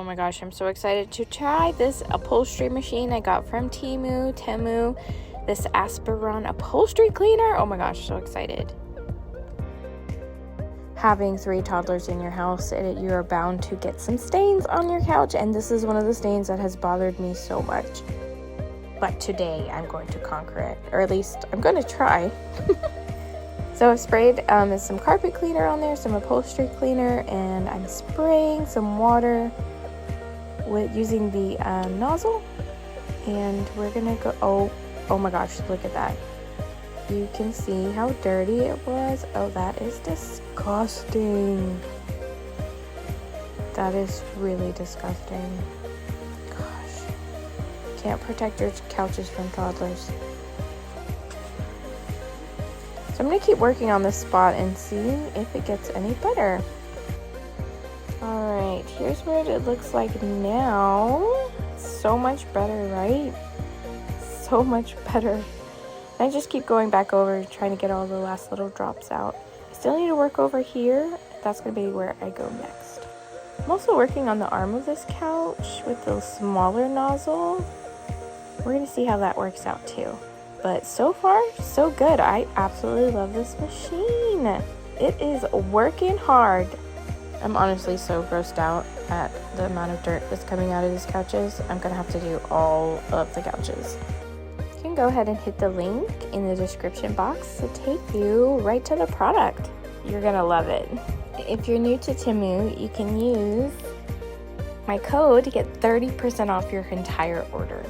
Oh my gosh, I'm so excited to try this upholstery machine I got from Temu. This Aspiron upholstery cleaner. Oh my gosh, so excited. Having 3 toddlers in your house, you are bound to get some stains on your couch, and this is one of the stains that has bothered me so much. But today I'm going to conquer it, or at least I'm going to try. So I've sprayed some carpet cleaner on there, some upholstery cleaner, and I'm spraying some water with using the nozzle, and we're gonna go. Oh my gosh, look at that. You can see how dirty it was. Oh, that is disgusting. That is really disgusting. Gosh, can't protect your couches from toddlers. So I'm gonna keep working on this spot and seeing if it gets any better. Alright, here's what it looks like now. So much better, right? So much better. I just keep going back over, trying to get all the last little drops out. I still need to work over here. That's gonna be where I go next. I'm also working on the arm of this couch with the smaller nozzle. We're gonna see how that works out too. But so far, so good. I absolutely love this machine. It is working hard. I'm honestly so grossed out at the amount of dirt that's coming out of these couches. I'm gonna have to do all of the couches. You can go ahead and hit the link in the description box to take you right to the product. You're gonna love it. If you're new to Temu, you can use my code to get 30% off your entire order.